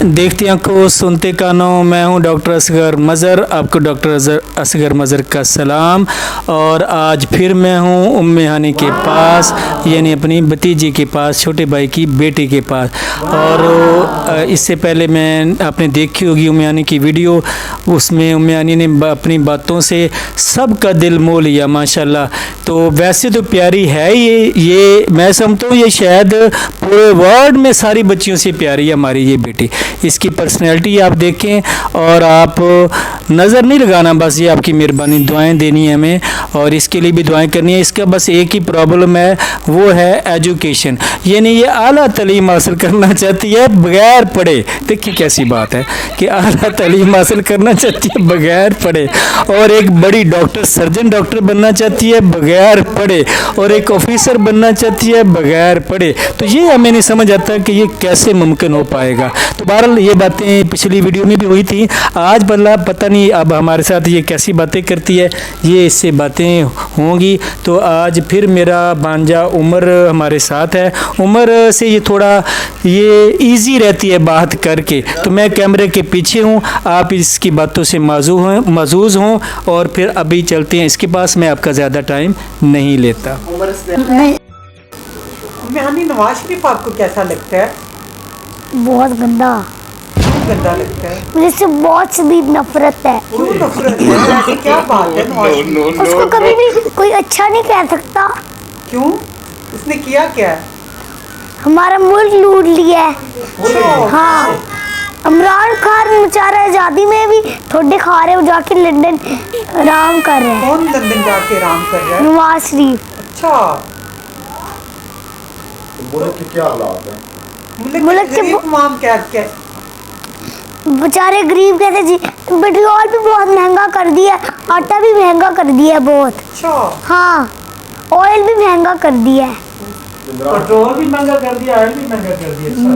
देखती आंखों सुनते कानों, मैं हूं डॉक्टर असगर मज़र। आपको डॉक्टर असगर मज़र का सलाम। और आज फिर मैं हूं उम्मे हानी के पास, यानी अपनी भतीजी के पास, छोटे भाई की बेटी के पास। और इससे पहले मैं आपने देखी होगी उम्मे हानी की वीडियो, उसमें उम्मे हानी ने अपनी बातों से सबका दिल मोह लिया माशाल्लाह। तो वैसे तो प्यारी है ये मैं समझता हूँ ये शायद पूरे वर्ल्ड में सारी बच्चियों से प्यारी है हमारी ये बेटी। इसकी पर्सनैलिटी आप देखें और आप नज़र नहीं लगाना, बस ये आपकी मेहरबानी, दुआएं देनी है हमें और इसके लिए भी दुआएं करनी है। इसका बस एक ही प्रॉब्लम है, वो है एजुकेशन, यानी ये आला तालीम हासिल करना चाहती है बगैर पढ़े। देखिए कैसी बात है कि आला तालीम हासिल करना चाहती है बगैर पढ़े, और एक बड़ी डॉक्टर, सर्जन डॉक्टर बनना चाहती है बगैर पढ़े, और एक ऑफिसर बनना चाहती है बगैर पढ़े। तो ये हमें नहीं समझ आता कि ये कैसे मुमकिन हो पाएगा। तो बहरहाल ये बातें पिछली वीडियो में भी हुई थी। आज बल्ला पता नहीं अब हमारे साथ ये कैसी बातें करती है, ये इससे बातें होंगी। तो आज फिर मेरा भांजा उमर हमारे साथ है। उमर से ये थोड़ा ये इजी रहती है बात करके, तो मैं कैमरे के पीछे हूँ, आप इसकी बातों से माजूज़ हों और फिर अभी चलते हैं इसके पास। मैं आपका ज़्यादा टाइम नहीं लेता। नवाज शरीफ आपको कैसा लगता है? बहुत गंदा। गंदा लगता है? मुझे इससे बहुत शदीद नफरत है। क्यों नफरत है? ऐसी क्या बात है? नवाज शरीफ उसको कभी भी कोई अच्छा नहीं कह सकता। क्यों? उसने किया क्या है? हमारा मुल्क लूट लिया है। हाँ, इमरान खान बेचारा आज़ादी में भी थोड़े खा रहे, जाके लंदन आराम कर रहे हैं। कौन लंदन जाके आराम कर रहा है? नवाज शरीफ। अच्छा, मुल्क के क्या हालात हैं? मुल्क के तमाम क्या बेचारे गरीब कहते जी। पेट्रोल भी बहुत महंगा कर दिया, आटा भी महंगा कर दिया बहुत। अच्छा, हाँ, ऑयल भी महंगा कर दिया है। पेट्रोल भी महंगा कर दिया, ऑयल भी महंगा कर दिया। अच्छा,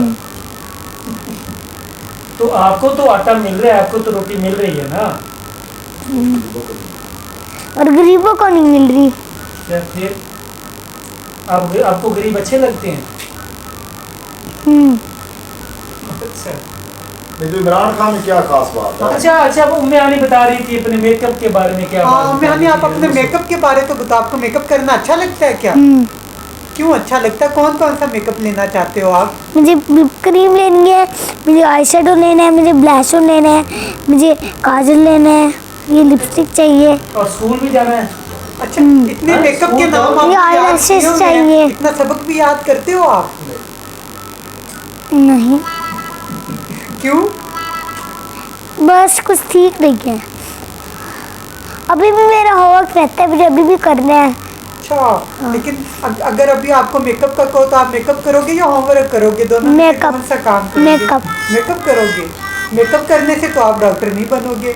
तो आपको तो आटा मिल रहा है, आपको तो रोटी मिल रही है ना, और गरीबों को नहीं मिल रही। फिर आपको गरीब अच्छे लगते हैं? अच्छा, नहीं, तो इमरान खान में क्या खास बात है? अच्छा, वो उम्मे हानी बता रही थी अपने मेकअप के बारे में। क्या आप अपने मेकअप के बारे तो बताओ। आपको मेकअप करना अच्छा लगता है क्या? क्यों अच्छा लगता है? कौन कौन सा मेकअप लेना चाहते हो आप? मुझे लिप क्रीम लेनी है, मुझे आई शेडो लेना है, मुझे ब्लैशो लेना है, मुझे काजल लेना है, ये लिपस्टिक चाहिए, और स्कूल भी जाना है। अच्छा, इतने मेकअप के नाम आप ये याद आईलैशेस किए हुए हैं? चाहिए। इतना सबक भी याद करते हो आप? नहीं, क्यों? बस कुछ ठीक नहीं है। अभी भी मेरा होमवर्क रहता है, मुझे अभी भी करना है। अच्छा, लेकिन अगर अभी आपको मेकअप का कहो तो आप मेकअप करोगे या होमवर्क करोगे? दोनों में से कौन सा काम करोगे? मेकअप करोगे। मेकअप करने से तो आप डॉक्टर नहीं बनोगे।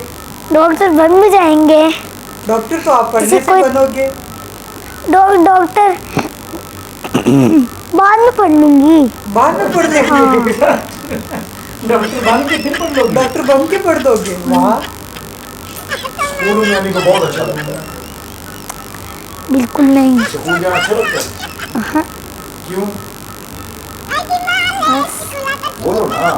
डॉक्टर बन भी जाएंगे। डॉक्टर तो आप पढ़ने से बनोगे। डॉक्टर बाद में पढ़ लूंगी। बाद में पढ़ लेंगे। डॉक्टर बन के फिर पढ़ लोगे? डॉक्टर बन के पढ़ दोगे? वाह, स्कूल में जाने को बहुत अच्छा लगता है। बिल्कुल नहीं। स्कूल जाना अच्छा लगता है? क्यों? बोलो ना।